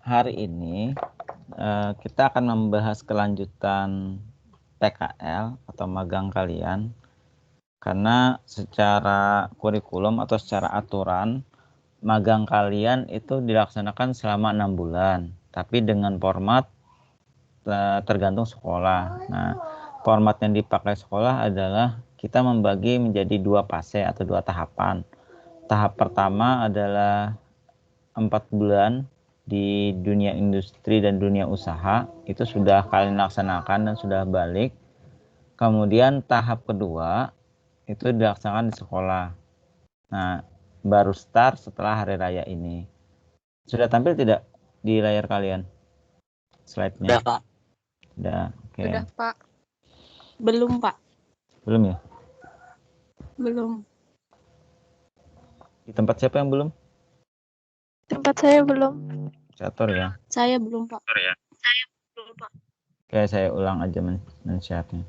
hari ini kita akan membahas kelanjutan PKL atau magang kalian, karena secara kurikulum atau secara aturan magang kalian itu dilaksanakan selama 6 bulan, tapi dengan format tergantung sekolah. Nah, format yang dipakai sekolah adalah kita membagi menjadi 2 fase atau 2 tahapan. Tahap pertama adalah 4 bulan di dunia industri dan dunia usaha, itu sudah kalian laksanakan dan sudah balik. Kemudian tahap kedua itu dilaksanakan di sekolah. Nah, baru start setelah hari raya ini. Sudah tampil tidak di layar kalian slide-nya? Udah, Pak. Sudah, oke. Udah, Pak. Belum, Pak. Belum ya? Belum. Di tempat siapa yang belum? Tempat saya belum. Catur ya. Saya belum, Pak. Oke, saya ulang aja men-share-nya.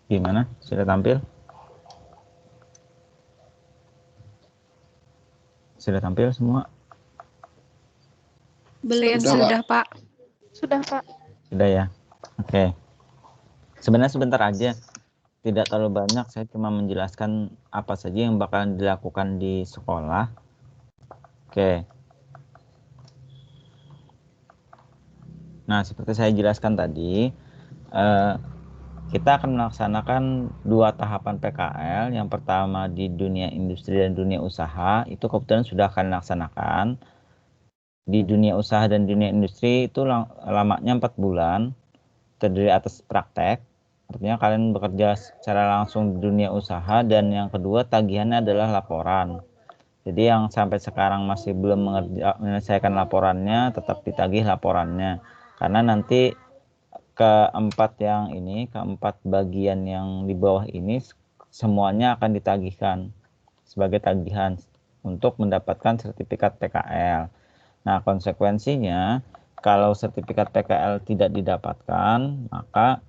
Gimana? Sudah tampil? Sudah tampil semua? Belum, Sudah, Pak. Sudah, Pak. Sudah ya? Oke. Sebenarnya sebentar aja. Tidak terlalu banyak, saya cuma menjelaskan apa saja yang bakalan dilakukan di sekolah. Oke. Nah, seperti saya jelaskan tadi, kita akan melaksanakan 2 tahapan PKL. Yang pertama di dunia industri dan dunia usaha, itu kebetulan sudah akan dilaksanakan. Di dunia usaha dan dunia industri itu lamanya 4 bulan, terdiri atas praktek. Artinya kalian bekerja secara langsung di dunia usaha, dan yang kedua tagihannya adalah laporan. Jadi yang sampai sekarang masih belum menyelesaikan laporannya tetap ditagih laporannya, karena nanti keempat bagian yang di bawah ini semuanya akan ditagihkan sebagai tagihan untuk mendapatkan sertifikat PKL. Nah, konsekuensinya kalau sertifikat PKL tidak didapatkan, maka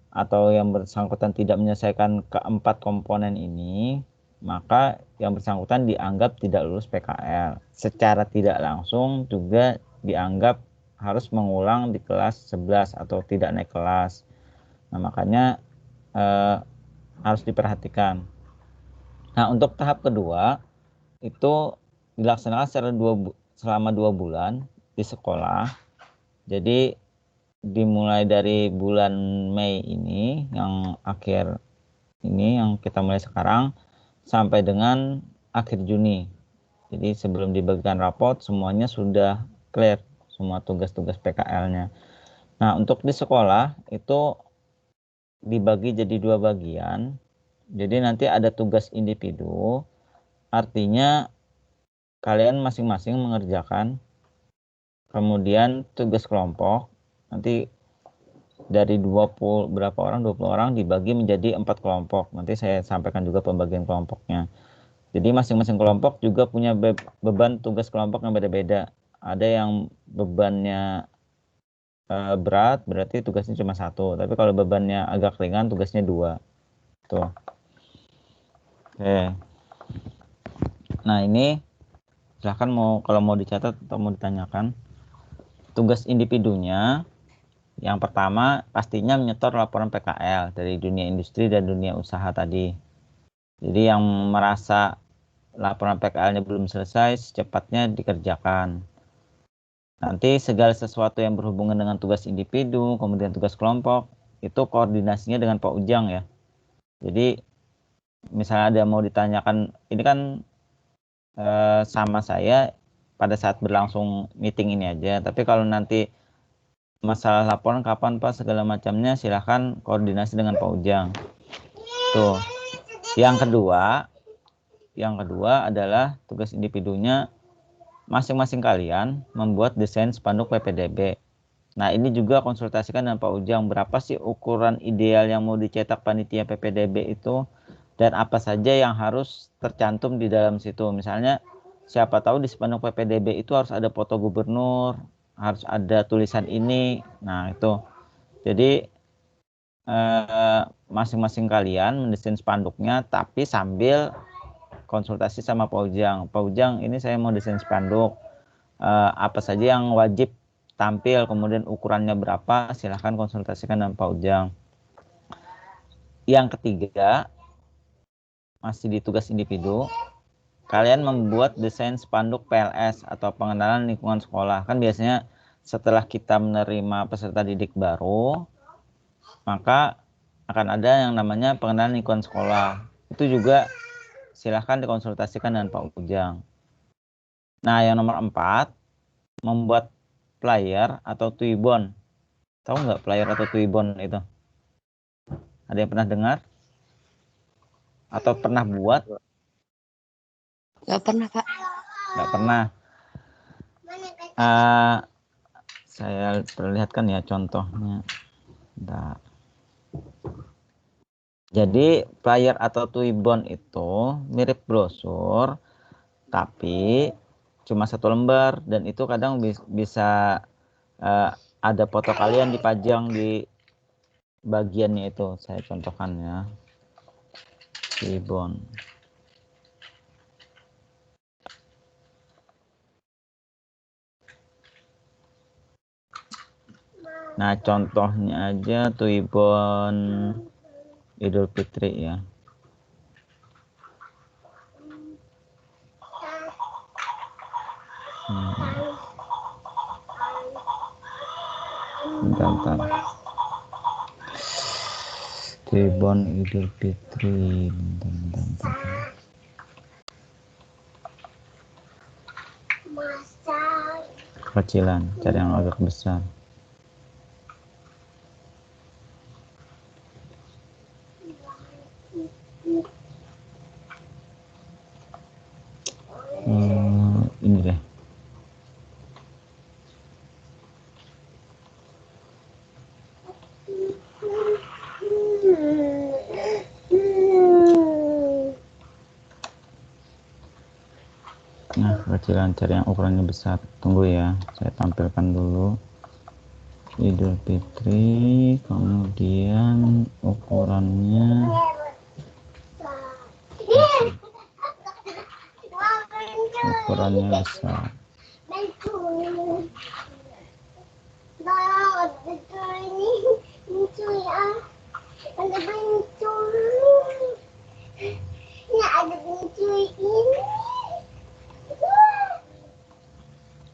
atau yang bersangkutan tidak menyelesaikan keempat komponen ini, maka yang bersangkutan dianggap tidak lulus PKL. Secara tidak langsung juga dianggap harus mengulang di kelas 11 atau tidak naik kelas. Nah, makanya harus diperhatikan. Nah, untuk tahap kedua itu dilaksanakan selama 2 bulan di sekolah. Jadi dimulai dari bulan Mei ini, yang akhir ini yang kita mulai sekarang, sampai dengan akhir Juni. Jadi sebelum dibagikan rapot semuanya sudah clear semua tugas-tugas PKL-nya. Nah, untuk di sekolah itu dibagi jadi 2 bagian. Jadi nanti ada tugas individu, artinya kalian masing-masing mengerjakan. Kemudian tugas kelompok, nanti dari 20 orang dibagi menjadi 4 kelompok. Nanti saya sampaikan juga pembagian kelompoknya. Jadi masing-masing kelompok juga punya beban tugas kelompok yang beda-beda. Ada yang bebannya berat, berarti tugasnya cuma 1. Tapi kalau bebannya agak ringan, tugasnya 2. Tuh. Oke. Nah, ini silahkan kalau mau dicatat atau mau ditanyakan. Tugas individunya, yang pertama pastinya menyetor laporan PKL dari dunia industri dan dunia usaha tadi. Jadi yang merasa laporan PKL-nya belum selesai, secepatnya dikerjakan. Nanti segala sesuatu yang berhubungan dengan tugas individu, kemudian tugas kelompok, itu koordinasinya dengan Pak Ujang ya. Jadi misalnya ada mau ditanyakan, ini kan sama saya pada saat berlangsung meeting ini aja. Tapi kalau nanti masalah laporan kapan Pak segala macamnya, silahkan koordinasi dengan Pak Ujang. Tuh. Yang kedua adalah tugas individunya, masing-masing kalian membuat desain spanduk PPDB. Nah, ini juga konsultasikan dengan Pak Ujang, berapa sih ukuran ideal yang mau dicetak panitia PPDB itu, dan apa saja yang harus tercantum di dalam situ. Misalnya siapa tahu di spanduk PPDB itu harus ada foto gubernur, harus ada tulisan ini. Nah, itu. Jadi masing-masing kalian mendesain spanduknya, tapi sambil konsultasi sama Pak Ujang. Pak Ujang, ini saya mau desain spanduk. Apa saja yang wajib tampil, kemudian ukurannya berapa, silahkan konsultasikan dengan Pak Ujang. Yang ketiga, masih di tugas individu, kalian membuat desain spanduk PLS atau pengenalan lingkungan sekolah. Kan biasanya setelah kita menerima peserta didik baru, maka akan ada yang namanya pengenalan lingkungan sekolah. Itu juga silahkan dikonsultasikan dengan Pak Ujang. Nah, yang nomor 4, membuat flyer atau tuibon. Tahu nggak flyer atau tuibon itu? Ada yang pernah dengar? Atau pernah buat? Nggak pernah, Pak. Nggak pernah. Saya perlihatkan ya contohnya. Bentar. Jadi flyer atau tuibon itu mirip brosur, tapi cuma 1 lembar, dan itu kadang bisa ada foto kalian dipajang di bagiannya itu. Saya contohkan ya, tuibon. Nah, contohnya aja tuibon Idul Fitri ya. Bentar. Tuibon Idul Fitri. Bentar. Kecilan, cari yang agak besar. Ini deh. Nah, kecilan, cari yang ukurannya besar. Tunggu ya, saya tampilkan dulu. Idul Fitri, kemudian ukurannya besar.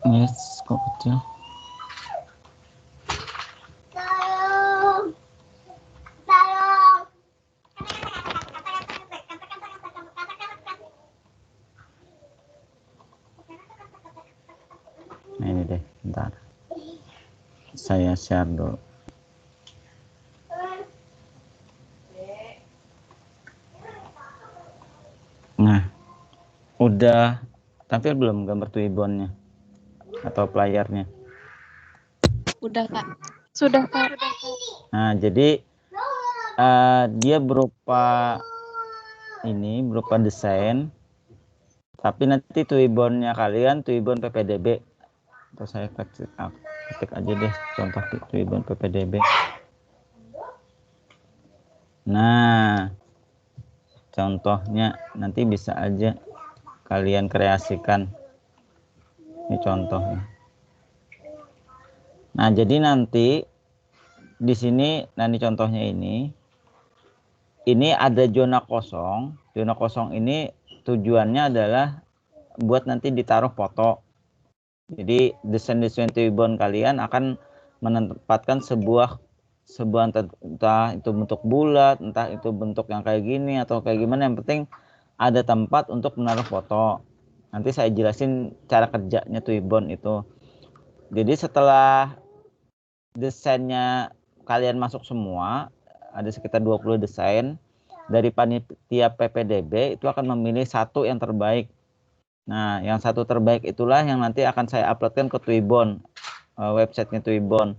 Yes, kok kecil. Nah, ini deh, bentar. Saya share dulu. Nah, udah tampil belum gambar tuibonnya atau flyernya? Udah, Pak. Sudah, Pak. Nah, jadi dia berupa desain, tapi nanti tuibonnya kalian tuibon PPDB. Atau saya ketik aja deh contoh tuibon PPDB. Nah, contohnya nanti bisa aja kalian kreasikan. Ini contohnya. Nah, jadi nanti di sini, nanti contohnya ini ada zona kosong. Zona kosong ini tujuannya adalah buat nanti ditaruh foto. Jadi desain-desain tuibon kalian akan menempatkan sebuah entah itu bentuk bulat, entah itu bentuk yang kayak gini atau kayak gimana, yang penting ada tempat untuk menaruh foto. Nanti saya jelasin cara kerjanya tuibon itu. Jadi setelah desainnya kalian masuk semua, ada sekitar 20 desain, dari panitia PPDB itu akan memilih 1 yang terbaik. Nah, yang 1 terbaik itulah yang nanti akan saya uploadkan ke Tuibon, websitenya Tuibon.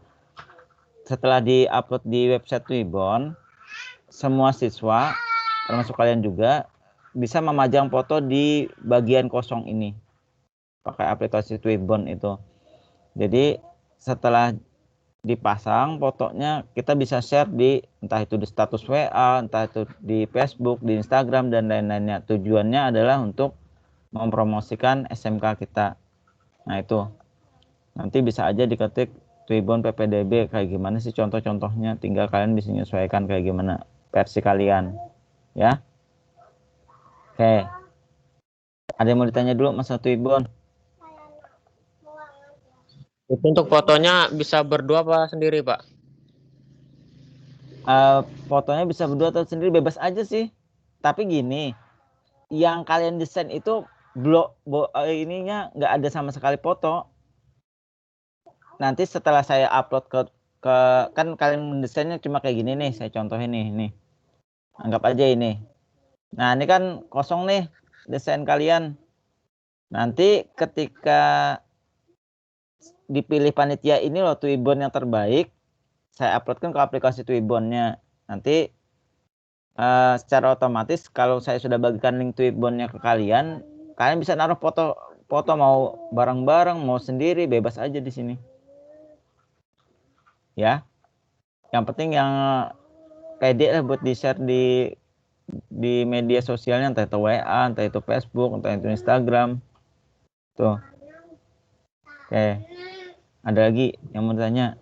Setelah di-upload di website Tuibon, semua siswa, termasuk kalian juga, bisa memajang foto di bagian kosong ini, pakai aplikasi Tuibon itu. Jadi setelah dipasang fotonya, kita bisa share di entah itu di status WA, entah itu di Facebook, di Instagram dan lain-lainnya. Tujuannya adalah untuk mempromosikan SMK kita. Nah itu nanti bisa aja diketik Twibbon PPDB kayak gimana sih contoh-contohnya, tinggal kalian bisa menyesuaikan kayak gimana versi kalian ya. Oke, ada yang mau ditanya dulu Mas Twibbon? Itu untuk fotonya bisa berdua apa sendiri, Pak? Fotonya bisa berdua atau sendiri, bebas aja sih. Tapi gini, yang kalian desain itu ininya nggak ada sama sekali foto. Nanti setelah saya upload ke kan kalian mendesainnya cuma kayak gini nih, saya contohin nih. Anggap aja ini. Nah, ini kan kosong nih desain kalian. Nanti ketika dipilih panitia ini loh Twibbon yang terbaik, saya uploadkan ke aplikasi Twibbonnya. Nanti secara otomatis kalau saya sudah bagikan link Twibbonnya ke kalian, kalian bisa naruh foto mau bareng-bareng, mau sendiri, bebas aja di sini. Ya. Yang penting yang pede lah buat di-share di media sosialnya, entah itu WA, entah itu Facebook, entah itu Instagram. Tuh. Oke. Ada lagi yang mau tanya?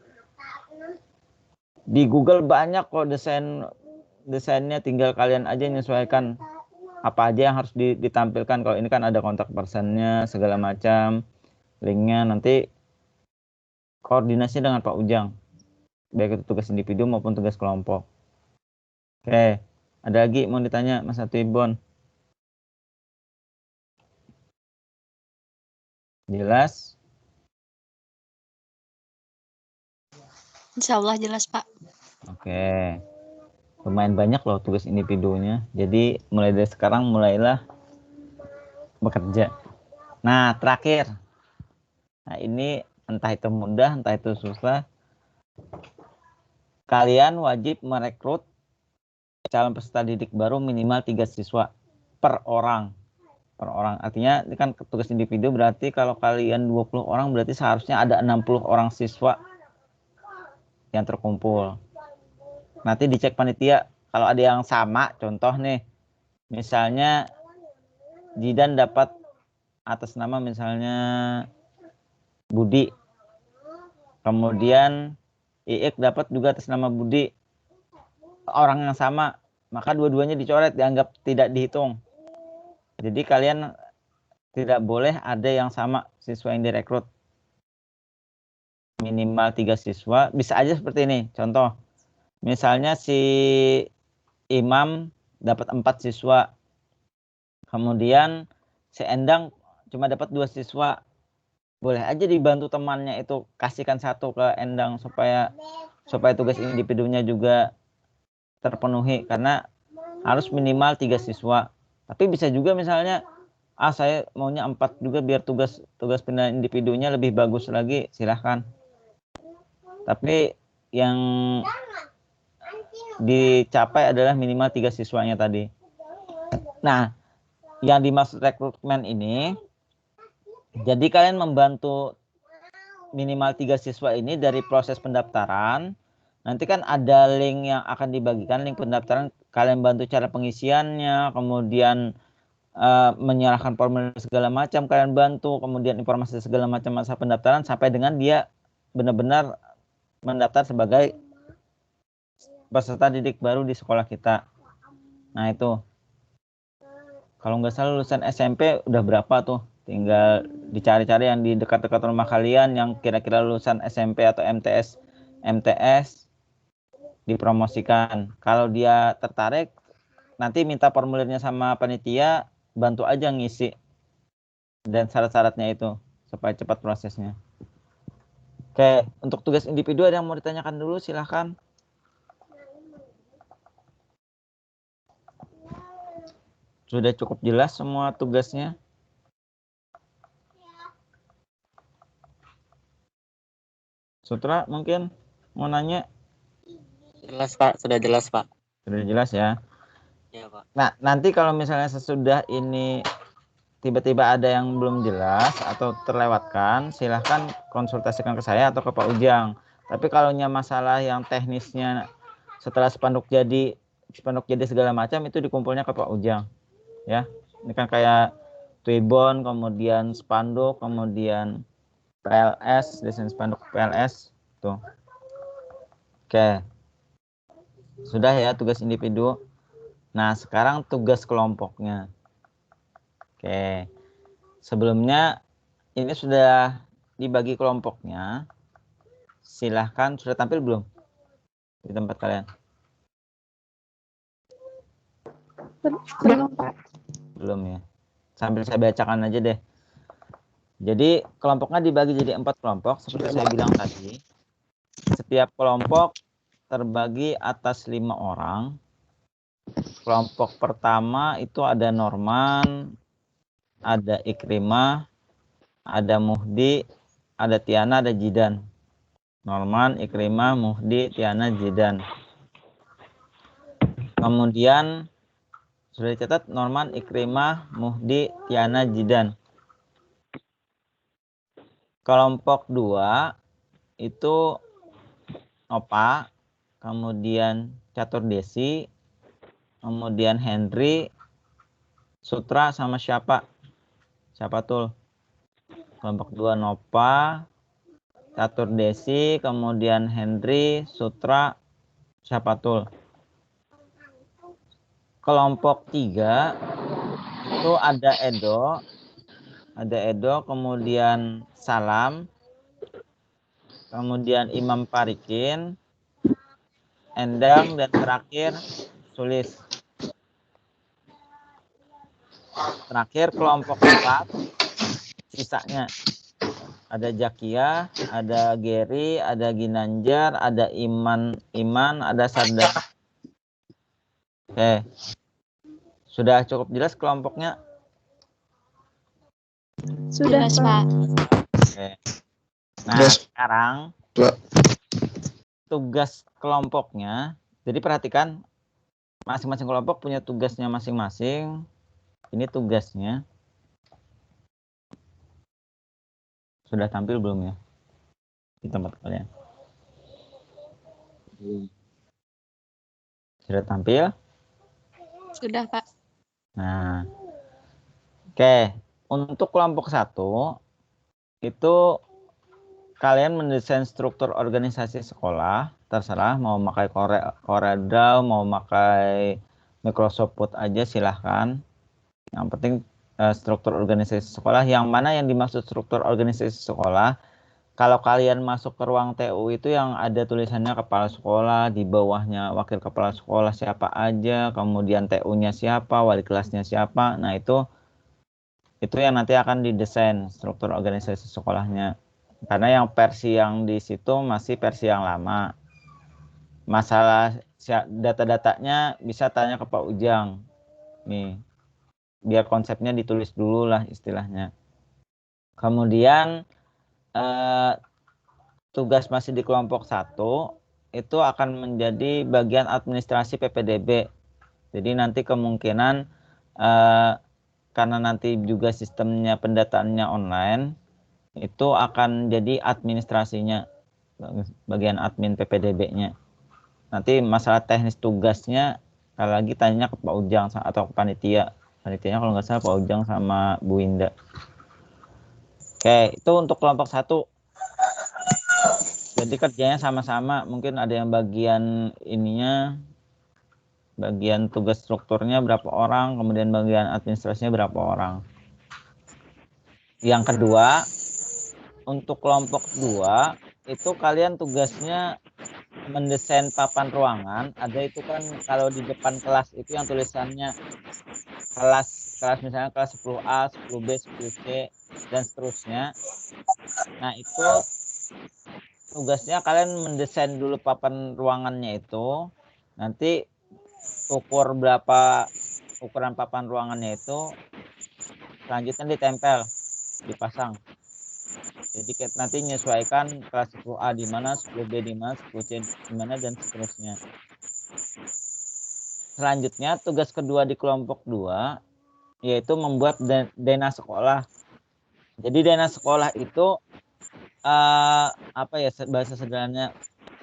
Di Google banyak kok desainnya, tinggal kalian aja menyesuaikan apa aja yang harus ditampilkan. Kalau ini kan ada kontak personnya segala macam, linknya, nanti koordinasi dengan Pak Ujang, baik itu tugas individu maupun tugas kelompok. Oke, ada lagi mau ditanya Mas Twibbon? Jelas? Insya Allah jelas, Pak. Oke, lumayan banyak loh tugas individunya. Jadi mulai dari sekarang mulailah bekerja. Nah, terakhir. Nah, ini entah itu mudah, entah itu susah. Kalian wajib merekrut calon peserta didik baru minimal 3 siswa per orang. Per orang. Artinya ini kan tugas individu, berarti kalau kalian 20 orang berarti seharusnya ada 60 orang siswa yang terkumpul. Nanti dicek panitia, kalau ada yang sama, contoh nih, misalnya Jidan dapat atas nama misalnya Budi, kemudian Iik dapat juga atas nama Budi, orang yang sama, maka dua-duanya dicoret, dianggap tidak dihitung. Jadi kalian tidak boleh ada yang sama siswa yang direkrut. Minimal 3 siswa, bisa aja seperti ini. Contoh, misalnya si Imam dapat 4 siswa, kemudian si Endang cuma dapat 2 siswa, boleh aja dibantu temannya itu kasihkan 1 ke Endang supaya tugas individunya juga terpenuhi, karena harus minimal 3 siswa. Tapi bisa juga misalnya saya maunya 4 juga biar tugas pindah individunya lebih bagus lagi, silahkan. Tapi yang dicapai adalah minimal 3 siswanya tadi. Nah, yang dimaksud rekrutmen ini, jadi kalian membantu minimal 3 siswa ini dari proses pendaftaran. Nanti kan ada link yang akan dibagikan, link pendaftaran. Kalian bantu cara pengisiannya, kemudian menyerahkan formulir segala macam, kalian bantu, kemudian informasi segala macam masa pendaftaran sampai dengan dia benar-benar mendaftar sebagai peserta didik baru di sekolah kita. Nah itu, kalau nggak salah lulusan SMP udah berapa tuh, tinggal dicari-cari yang di dekat-dekat rumah kalian yang kira-kira lulusan SMP atau MTS dipromosikan. Kalau dia tertarik, nanti minta formulirnya sama panitia, bantu aja ngisi dan syarat-syaratnya itu supaya cepat prosesnya. Oke, untuk tugas individu ada yang mau ditanyakan dulu, silahkan. Sudah cukup jelas semua tugasnya? Sutra mungkin mau nanya? Jelas, Pak. Sudah jelas, Pak. Sudah jelas ya? Iya, Pak. Nah, nanti kalau misalnya sesudah ini tiba-tiba ada yang belum jelas atau terlewatkan, silahkan konsultasikan ke saya atau ke Pak Ujang. Tapi kalau masalah yang teknisnya setelah spanduk jadi segala macam itu dikumpulnya ke Pak Ujang. Ya, ini kan kayak tribun, kemudian spanduk, kemudian PLS, desain spanduk PLS tuh. Oke. Sudah ya tugas individu. Nah, sekarang tugas kelompoknya. Oke. Sebelumnya ini sudah dibagi kelompoknya. Silahkan, sudah tampil belum di tempat kalian? Belum, Pak. Belum ya. Sambil saya bacakan aja deh. Jadi kelompoknya dibagi jadi 4 kelompok seperti saya bilang tadi. Setiap kelompok terbagi atas 5 orang. Kelompok pertama itu ada Norman, ada Ikrimah, ada Muhdi, ada Tiana, ada Jidan. Norman, Ikrimah, Muhdi, Tiana, Jidan. Kemudian sudah dicatat Norman, Ikrimah, Muhdi, Tiana, Jidan. Kelompok 2 itu Opa, kemudian Catur Desi, kemudian Henry, Sutra, sama siapa? Siapa tuh? Kelompok 2 Nova, Catur Desi, kemudian Henry, Sutra, siapa tuh? Kelompok 3 itu ada Edo, kemudian Salam, kemudian Imam Parikin, Endang, dan terakhir Sulis. Terakhir kelompok 4 sisanya ada Jakia, ada Gary, ada Ginanjar, ada Iman, ada Sarda. Oke. Sudah cukup jelas kelompoknya? Sudah, Pak. Oke. Nah, sekarang tugas kelompoknya. Jadi perhatikan, masing-masing kelompok punya tugasnya masing-masing. Ini tugasnya. Sudah tampil belum ya di tempat kalian? Sudah tampil? Sudah, Pak. Nah, oke. Untuk kelompok 1 itu kalian mendesain struktur organisasi sekolah, terserah mau pakai CorelDRAW, mau pakai Microsoft Word aja silahkan. Yang penting struktur organisasi sekolah. Yang mana yang dimaksud struktur organisasi sekolah? Kalau kalian masuk ke ruang TU itu yang ada tulisannya kepala sekolah, di bawahnya wakil kepala sekolah siapa aja, kemudian TU-nya siapa, wali kelasnya siapa. Nah, itu yang nanti akan didesain struktur organisasi sekolahnya. Karena yang versi yang di situ masih versi yang lama. Masalah data-datanya bisa tanya ke Pak Ujang. Nih, biar konsepnya ditulis dulu lah istilahnya. Kemudian tugas masih di kelompok 1 itu akan menjadi bagian administrasi PPDB. Jadi nanti kemungkinan karena nanti juga sistemnya pendataannya online, itu akan jadi administrasinya, bagian admin PPDB-nya. Nanti masalah teknis tugasnya lagi tanya ke Pak Ujang atau ke panitia. Panitianya kalau nggak salah Pak Ujang sama Bu Winda. Oke, itu untuk kelompok 1. Jadi kerjanya sama-sama, mungkin ada yang bagian ininya, bagian tugas strukturnya berapa orang, kemudian bagian administrasinya berapa orang. Yang kedua, untuk kelompok 2 itu kalian tugasnya mendesain papan ruangan. Ada itu kan kalau di depan kelas itu yang tulisannya kelas misalnya kelas 10A, 10B, 10C dan seterusnya. Nah, itu tugasnya kalian mendesain dulu papan ruangannya itu. Nanti ukur berapa ukuran papan ruangannya itu, selanjutnya ditempel, dipasang. Jadi nanti menyesuaikan kelas 10A di mana, 10B di mana, 10C di mana, dan seterusnya. Selanjutnya tugas kedua di kelompok 2 yaitu membuat dana sekolah. Jadi dana sekolah itu apa ya bahasa sederhananya,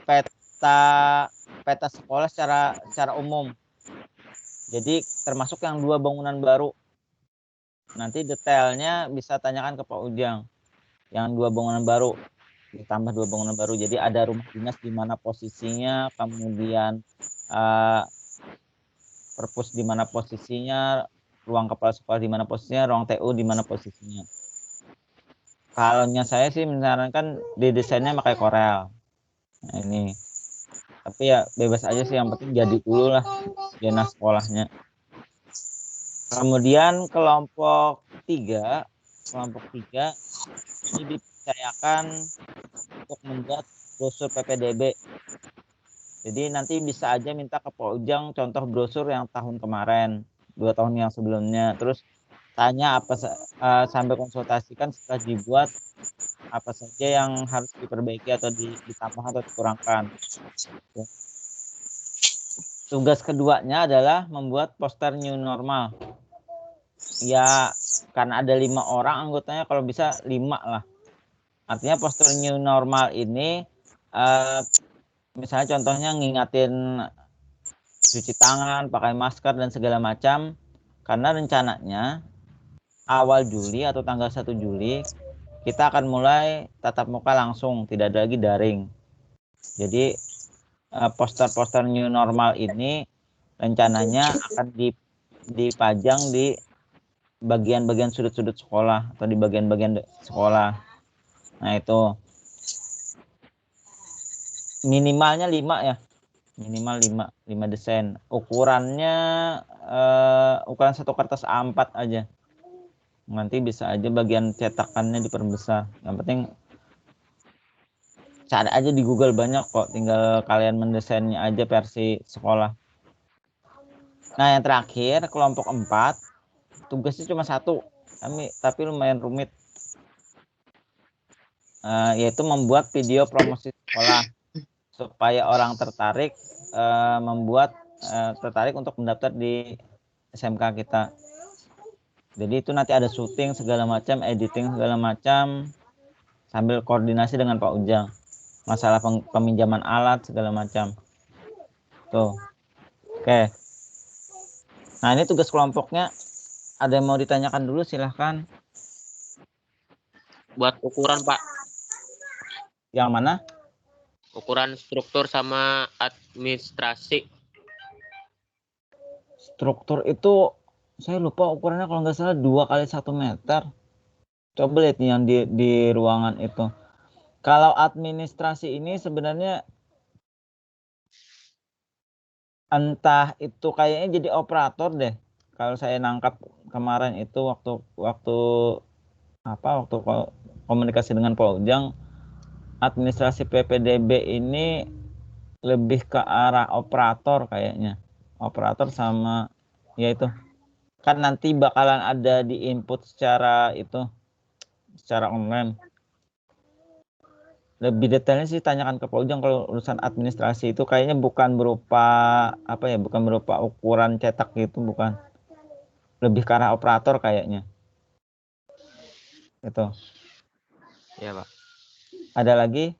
peta sekolah secara umum. Jadi termasuk yang 2 bangunan baru. Nanti detailnya bisa tanyakan ke Pak Ujang. Yang 2 bangunan baru, ditambah 2 bangunan baru. Jadi ada rumah dinas di mana posisinya, kemudian perpus di mana posisinya, ruang kepala sekolah di mana posisinya, ruang TU di mana posisinya. Kalau saya sih menyarankan didesainnya pakai Corel. Nah, ini. Tapi ya bebas aja sih, yang penting jadi dulu lah zona sekolahnya. Kemudian kelompok 3 ini dipercayakan untuk membuat brosur PPDB. Jadi nanti bisa aja minta ke Pak Ujang contoh brosur yang tahun kemarin, 2 tahun yang sebelumnya. Terus tanya apa sambil konsultasikan setelah dibuat apa saja yang harus diperbaiki atau ditambah atau dikurangkan. Tugas keduanya adalah membuat poster new normal. Ya, karena ada 5 orang anggotanya, kalau bisa 5 lah. Artinya poster new normal ini misalnya contohnya ngingatin cuci tangan, pakai masker dan segala macam. Karena rencananya awal Juli atau tanggal 1 Juli kita akan mulai tatap muka langsung, tidak ada lagi daring. Jadi poster-poster new normal ini rencananya akan dipajang di bagian-bagian sudut-sudut sekolah atau di bagian-bagian sekolah. Nah, itu minimalnya 5 ya. Minimal 5 desain. Ukurannya ukuran 1 kertas A4 aja. Nanti bisa aja bagian cetakannya diperbesar. Yang penting cari aja di Google, banyak kok, tinggal kalian mendesainnya aja versi sekolah. Nah, yang terakhir kelompok 4 tugasnya cuma 1, tapi lumayan rumit, yaitu membuat video promosi sekolah supaya orang tertarik tertarik untuk mendaftar di SMK kita. Jadi itu nanti ada syuting segala macam, editing segala macam, sambil koordinasi dengan Pak Ujang. Masalah peminjaman alat segala macam. Tuh. Oke. Nah, ini tugas kelompoknya. Ada yang mau ditanyakan dulu, silahkan. Buat ukuran, Pak. Yang mana? Ukuran struktur sama administrasi. Struktur itu saya lupa ukurannya, kalau nggak salah 2 kali 1 meter. Coba lihat yang di ruangan itu. Kalau administrasi ini sebenarnya entah itu kayaknya jadi operator deh. Kalau saya nangkap kemarin itu waktu komunikasi dengan Pak Ujang, administrasi PPDB ini lebih ke arah operator kayaknya. Operator sama ya itu. Kan nanti bakalan ada di input secara online. Lebih detailnya sih tanyakan ke Pak Ujang. Kalau urusan administrasi itu kayaknya bukan berupa ukuran cetak gitu, bukan. Lebih ke arah operator kayaknya. Itu. Ya, Pak. Ada lagi?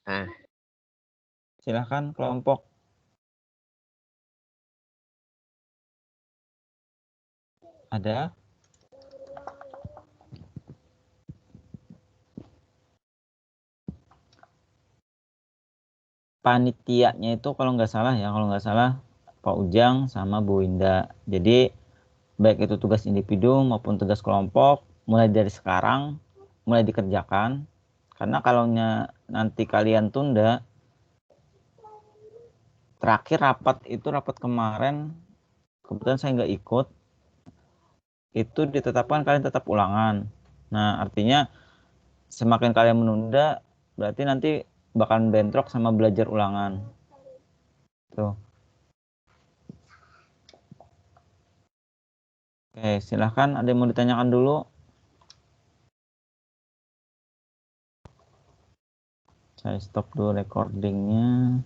Nah, Silahkan kelompok. Ada? Panitianya itu kalau nggak salah Pak Ujang sama Bu Winda. Jadi baik itu tugas individu maupun tugas kelompok mulai dari sekarang mulai dikerjakan, karena kalau nanti kalian tunda, terakhir rapat kemarin kebetulan saya nggak ikut, itu ditetapkan kalian tetap ulangan. Nah, artinya semakin kalian menunda berarti nanti bakalan bentrok sama belajar ulangan tuh. Oke, silahkan, ada yang mau ditanyakan dulu? Saya stop dulu recordingnya.